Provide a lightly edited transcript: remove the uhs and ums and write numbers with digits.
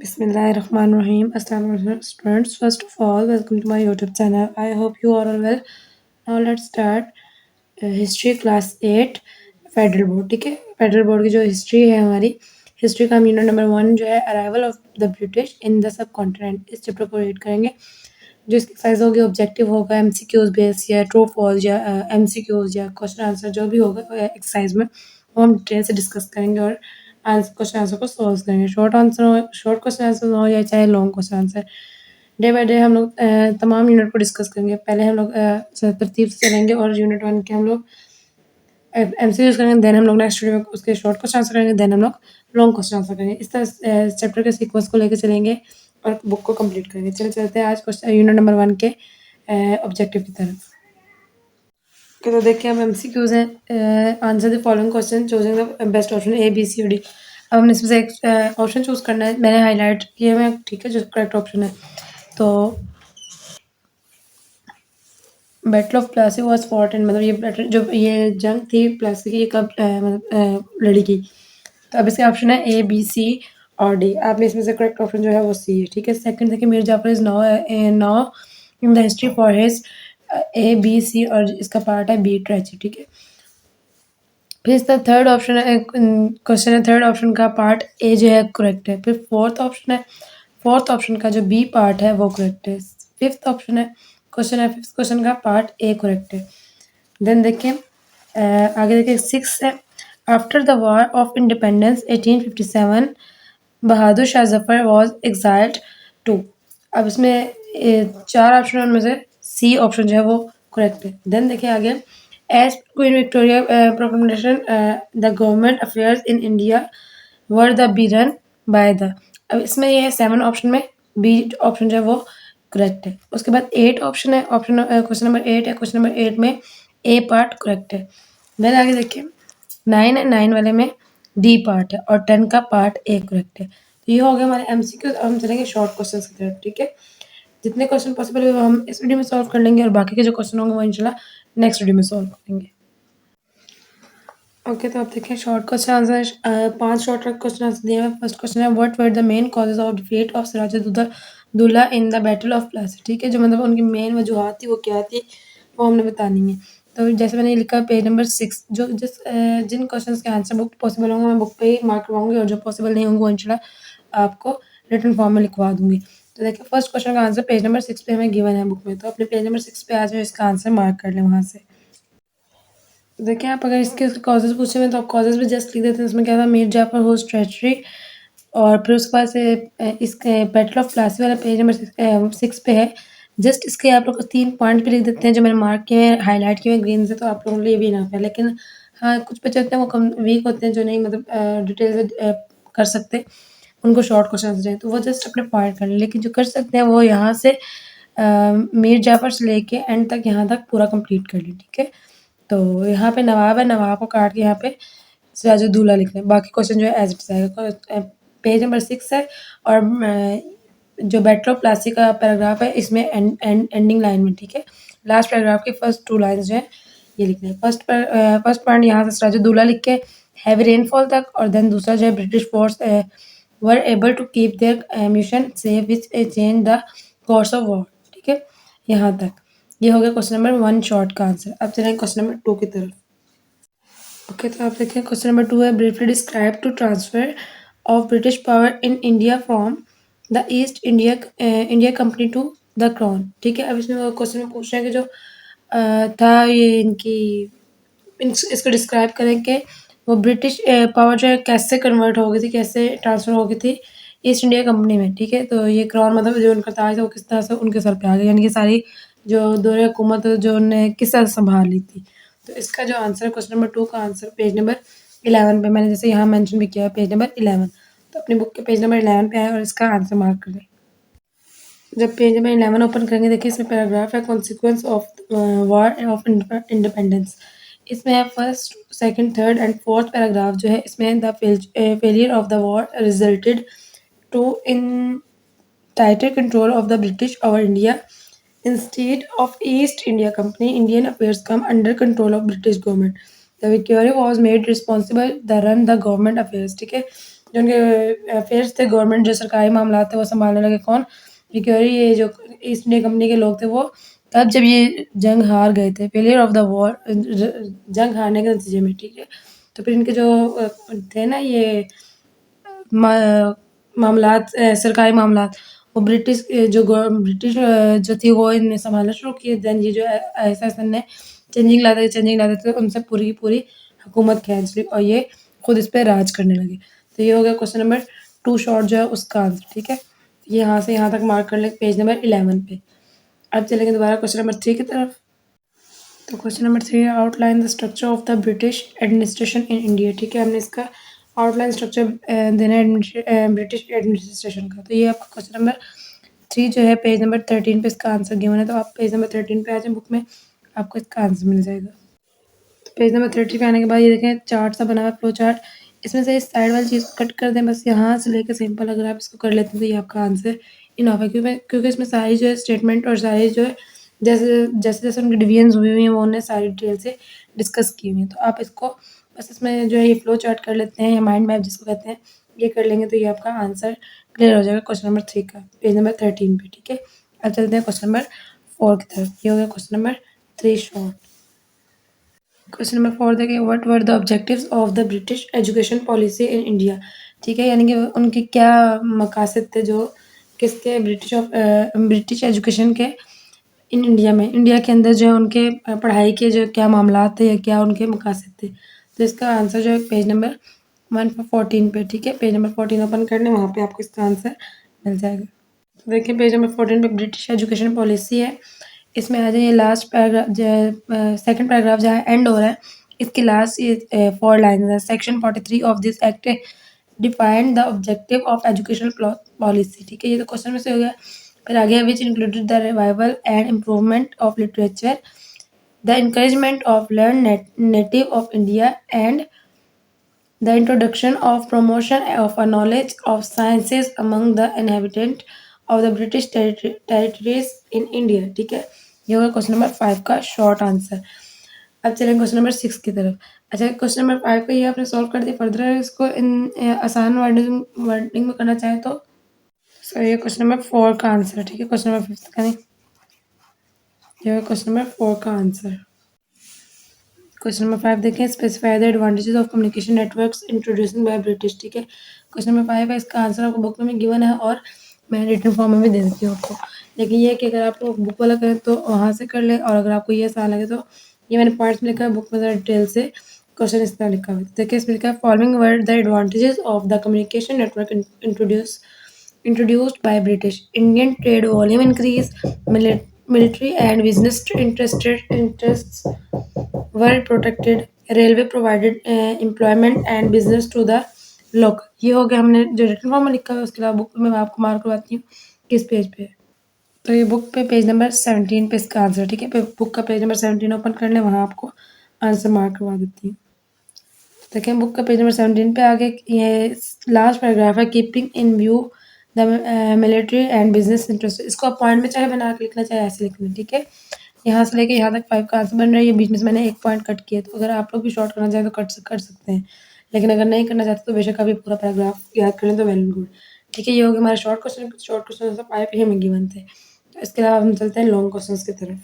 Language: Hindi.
Bismillahirrahmanirrahim. Assalamu alaikum students. First of all, welcome to my YouTube channel. I hope you are all well. Now let's start history class 8 federal board. ठीक है, फेडरल बोर्ड की जो हिस्ट्री है हमारी हिस्ट्री का हम यूनिट नंबर 1 जो है arrival of the British in the sub continent, इस चैप्टर को रीड करेंगे. जो इसकी एक्सरसाइज होगी ऑब्जेक्टिव होगा एमसीक्यूज बेस या ट्रू फॉल्स या एमसीक्यूज या क्वेश्चन आंसर जो भी होगा एक्सरसाइज में वो हम डिटेल से डिस्कस करेंगे और क्वेश्चन आंसर को सॉल्व करेंगे. शॉर्ट क्वेश्चन आंसर हो या चाहे long question answer, day by day हम लोग तमाम यूनिट को डिस्कस करेंगे. पहले हम लोग तरतीब से चलेंगे और यूनिट 1 के हम लोग एमसीक्यूज करेंगे, देन हम लोग नेक्स्ट वीडियो में उसके शॉर्ट क्वेश्चन आंसर करेंगे, देन हम लोग लॉन्ग क्वेश्चन आंसर करेंगे. इस तरह चैप्टर के सीक्वेंस को लेकर चलेंगे और बुक को कंप्लीट करेंगे. चलिए चलते हैं आज क्वेश्चन यूनिट नंबर 1 के ऑब्जेक्टिव की तरफ. तो देखिए हम एमसीक्यूज हैं. Answer the following question choosing the best option A B C और डी. अब हमने इसमें से एक ऑप्शन चूज करना है. मैंने हाईलाइट किए हुए हैं, ठीक है, जो करेक्ट ऑप्शन है. तो battle of Plassey was fought in, मतलब ये बैटल जो ये जंग थी प्लासी की, ये कब लड़ी की. तो अब इसके ऑप्शन है ए बी सी और डी. आपने इसमें से करेक्ट ऑप्शन जो है वो सी है. ठीक है. सेकंड देखिए Mir Jafar is now in the history for his A B C और इसका पार्ट है बी ट्रेची. ठीक है. फिर इसका थर्ड ऑप्शन है क्वेश्चन है, थर्ड ऑप्शन का पार्ट ए जो है करेक्ट है. फिर फोर्थ ऑप्शन है, फोर्थ ऑप्शन का जो बी पार्ट है वो करेक्ट है. फिफ्थ ऑप्शन है क्वेश्चन है, फिफ्थ क्वेश्चन का पार्ट ए करेक्ट है. देन देखिए आगे देखिए सिक्स है. After the war of independence 1857 Bahadur Shah Zafar was exiled to. अब इसमें चार ऑप्शन है, उनमें से सी ऑप्शन जो है वो करेक्ट है. देन देखिए आगे as queen Victoria proclamation the government affairs in India were to be run by the. अब इसमें ये है 7 ऑप्शन में बी ऑप्शन जो है वो करेक्ट है. उसके बाद 8 ऑप्शन है, ऑप्शन क्वेश्चन नंबर 8 है. क्वेश्चन नंबर 8 में ए पार्ट करेक्ट है. देन आगे देखिए 9 है, 9 वाले में डी पार्ट है और 10 का पार्ट ए करेक्ट है. तो ये हो गया हमारे एमसीक्यू. अब हम चलेंगे शॉर्ट क्वेश्चन की तरफ. ठीक है. जितने क्वेश्चन पॉसिबल है वो हम इस वीडियो में सॉल्व कर लेंगे और बाकी के जो क्वेश्चन होंगे वो इंशाल्लाह नेक्स्ट वीडियो में सॉल्व करेंगे. ओके. तो आप देखें short question answer 5 short question answer दिए हैं. फर्स्ट क्वेश्चन है what were the main causes of defeat of Siraj ud Daulah in the battle of Plassey. ठीक है. जो मतलब उनकी मेन वजूहत थी वो क्या थी वो हमने बतानी है. तो जैसे मैंने लिखा पेज नंबर 6, जो जिन क्वेश्चन के आंसर बुक पॉसिबल होंगे मैं बुक पे ही मार्क करवाऊंगी और जो पॉसिबल नहीं होंगे वो इंशाल्लाह आपको रिटन फॉर्म में लिखवा दूंगी. तो देखिए फर्स्ट क्वेश्चन का आंसर पेज नंबर 6 पे हमें गिवन है बुक में. तो अपने पेज नंबर 6 पे आ जाओ, इसका आंसर मार्क कर लें वहाँ से. देखिए आप अगर इसके कॉजेज पूछे हुए तो आप कॉजेज भी जस्ट लिख देते हैं. इसमें क्या था, मीर जाफर होस्ट ट्रेचरी. और फिर उसके बाद से इसके बैटल ऑफ प्लासी वाला पेज नंबर 6 पे है. जस्ट इसके आप लोग 3 पॉइंट भी लिख देते हैं जो मैंने मार्क किए हैं, हाईलाइट किए हैं ग्रीन से, तो आप लोगों के लिए भी ना है. लेकिन हाँ कुछ बच्चे होते हैं वो कम वीक होते हैं जो नहीं मतलब डिटेल से कर सकते, उनको शॉर्ट क्वेश्चन आंसर चाहिए तो वो जस्ट अपने पॉइंट कर लें. लेकिन जो कर सकते हैं वो यहाँ से मीर जाफर से लेके एंड तक यहाँ तक पूरा कंप्लीट कर लें. ठीक है. तो यहाँ पे नवाब है, नवाब को काट के यहाँ पे सिराजुद्दौला लिख लें. बाकी क्वेश्चन जो है एज इट आएगा. पेज नंबर 6 है और जो बैटल ऑफ प्लासी का पैराग्राफ है इसमें एंडिंग लाइन में. ठीक है. लास्ट पैराग्राफ के फर्स्ट 2 लाइन्स जो है ये लिखना है. फर्स्ट पॉइंट यहाँ से सिराजुद्दौला लिख के हैवी रेनफॉल तक, और देन दूसरा जो है British force were able to keep their ammunition safe which change the course of war. ठीक है. यहाँ तक ये हो गया क्वेश्चन नंबर 1 शॉर्ट का आंसर. अब चलेंगे क्वेश्चन नंबर 2 की तरफ. ओके. तो आप देखिए क्वेश्चन नंबर 2 है briefly describe to transfer of British power in India from the East India Company to the crown. ठीक है. अब इसमें क्वेश्चन में पूछ रहे हैं कि जो था ये इनकी इसको डिस्क्राइब करें कि वो ब्रिटिश पावर जो है कैसे कन्वर्ट हो गई थी, कैसे ट्रांसफ़र हो गई थी ईस्ट इंडिया कंपनी में. ठीक है. तो ये क्राउन मतलब जो उनका ताज है वो किस तरह से उनके सर पे आ गया, यानी कि सारी जो दौरे हुकूमत जो उन्होंने किस तरह से संभाल ली थी. तो इसका जो आंसर है क्वेश्चन नंबर 2 का आंसर पेज नंबर 11 पे मैंने जैसे यहाँ मेंशन भी किया है पेज नंबर 11. तो अपनी बुक के पेज नंबर 11 पे आए और इसका आंसर मार्क कर दें. जब पेज नंबर 11 ओपन करेंगे देखिए इसमें पैराग्राफ है consequence of war of independence. इसमें है first, second, third and fourth paragraph जो है इसमें the failure of the war resulted to in tighter control of the British over India. Instead of East India Company, Indian affairs come under control of British government. The Victoria was made responsible to run the government affairs. ठीक है. जो उनके अफेयर्स थे, गवर्नमेंट जो सरकारी मामलात थे वो सँभालने लगे कौन? रिक्वेरी, ये जो ईस्ट इंडिया कंपनी के लोग थे वो तब जब ये जंग हार गए थे, फेलियर ऑफ द वॉर, जंग हारने के नतीजे में, ठीक है? तो फिर इनके जो थे ना ये मा मामलात, सरकारी मामलात, वो ब्रिटिश जो थी वो इनने सँभालना शुरू किए। देन ये जो एसएसएन ने चेंजिंग लाते थे, उनसे पूरी की पूरी हुकूमत खींच ली और ये खुद इस पे राज करने लगे। तो ये हो गया क्वेश्चन नंबर 2 शॉर्ट जो है उसका आंसर, ठीक है? यहाँ से यहाँ तक मार्क कर लें पेज नंबर 11 पे। अब चलेंगे दोबारा क्वेश्चन नंबर 3 की तरफ। तो क्वेश्चन नंबर 3 है outline the structure of the British administration in India, ठीक है? हमने इसका आउटलाइन स्ट्रक्चर देना है ब्रिटिश एडमिनिस्ट्रेशन का। तो ये आपका क्वेश्चन नंबर 3 जो है पेज नंबर 13 पे इसका आंसर गिवन है, तो आप पेज नंबर 13 पे आ जाएँ बुक में, आपको इसका आंसर मिल जाएगा। तो पेज नंबर 30 पे आने के बाद ये देखें चार्ट सा बना हुआ है, फ्लो चार्ट। इसमें से इस साइड वाली चीज़ को कट कर दें, बस यहाँ से लेके सिंपल अगर आप इसको कर लेते हैं तो ये आपका आंसर इनफ है, क्योंकि इसमें सारी जो है स्टेटमेंट और सारी जो है जैसे उनकी डिवीजन्स हुई हुई हैं वो उन्होंने सारी डिटेल से डिस्कस की हुई हैं। तो आप इसको बस इसमें जो है ये फ्लो चार्ट कर लेते हैं या माइंड मैप जिसको कहते हैं, ये कर लेंगे तो ये आपका आंसर क्लियर हो जाएगा क्वेश्चन नंबर 3 का, पेज नंबर 13 पे, ठीक है? अब चलते हैं क्वेश्चन नंबर 4 की तरफ। ये हो गया question number 3 short. Question number 4 देखिए, what were the objectives of the British education policy in India, ठीक है? यानी कि उनके क्या मकासद थे जो किसके ब्रिटिश एजुकेशन के इन इंडिया में, इंडिया के अंदर जो है उनके पढ़ाई के जो क्या मामलात थे या क्या उनके मकासद थे। तो इसका आंसर जो है पेज नंबर 114 पे, ठीक है? पेज नंबर 14 ओपन कर लें, वहाँ पे आपको इसका आंसर मिल जाएगा। तो देखिए पेज नंबर 14 पे ब्रिटिश एजुकेशन पॉलिसी है। इसमें आ जाइए लास्ट पैराग्राफ सेकंड पैराग्राफ जहाँ एंड हो रहा है, इसकी लास्ट ये 4 लाइन्स हैं। Section 43 of this act defined the objective of educational policy, ठीक है? ये तो क्वेश्चन में से हो गया। फिर आगे है which included the revival and improvement of literature, the encouragement of learn native of India and the introduction of promotion of a knowledge of sciences among the inhabitant of the British territories in India, ठीक है? ये होगा क्वेश्चन नंबर 5 का शॉर्ट आंसर। अब चलेंगे क्वेश्चन नंबर 6 की तरफ। अच्छा, क्वेश्चन नंबर 5 को ये आपने सॉल्व कर दिया, फर्दर इसको इन आसान वर्डिंग में करना चाहे तो सो ये क्वेश्चन नंबर 4 का आंसर है, ठीक है? क्वेश्चन नंबर 5 का नहीं, ये होगा क्वेश्चन नंबर 4 का आंसर। क्वेश्चन नंबर 5 देखें, specify the advantages of communication networks introducing by British, ठीक है? क्वेश्चन नंबर 5 है, इसका आंसर आपको बुक में गिवन है और मैं रिटन फॉर्म में भी दे देती हूँ आपको। लेकिन ये है कि अगर आप लोग बुक वाला करें तो वहाँ से कर लें, और अगर आपको ये आसान लगे तो ये मैंने पॉइंट्स में लिखा है, बुक में ज़रा डिटेल से क्वेश्चन इस तरह लिखा हुआ है। देखिए इसमें लिखा है following were the advantages of the communication network introduced by British Indian trade volume increase, military and business interests were protected, railway provided employment and business to the local। ये हो गया हमने जो रिटन फॉर्म में लिखा है, उसके अलावा बुक में मैं आपको मार्क करवाती हूँ किस पेज पे है। तो ये बुक पे पेज नंबर 17 पे इसका आंसर, ठीक है? बुक का पेज नंबर 17 ओपन कर लें, वहाँ आपको आंसर मार्क करवा देती हूँ। देखिए बुक का पेज नंबर 17 पे आगे ये लास्ट पैराग्राफ है, keeping in view the military and business interest. इसको आप पॉइंट में चाहे बना के लिखना चाहे ऐसे लिखना, ठीक है? यहाँ से लेके यहाँ तक 5 का आंसर बन रहा है, ये बीच में से मैंने एक पॉइंट कट किया, तो अगर आप लोग भी शॉर्ट करना चाहें तो कर सकते हैं, लेकिन अगर नहीं करना चाहते तो बेशक आप ये पूरा पैराग्राफ याद कर लें तो वेल एंड गुड, ठीक है? ये हो गया हमारा शॉर्ट क्वेश्चन 5 ही हमें गिवन थे। तो इसके अलावा हम चलते हैं लॉन्ग क्वेश्चन की तरफ।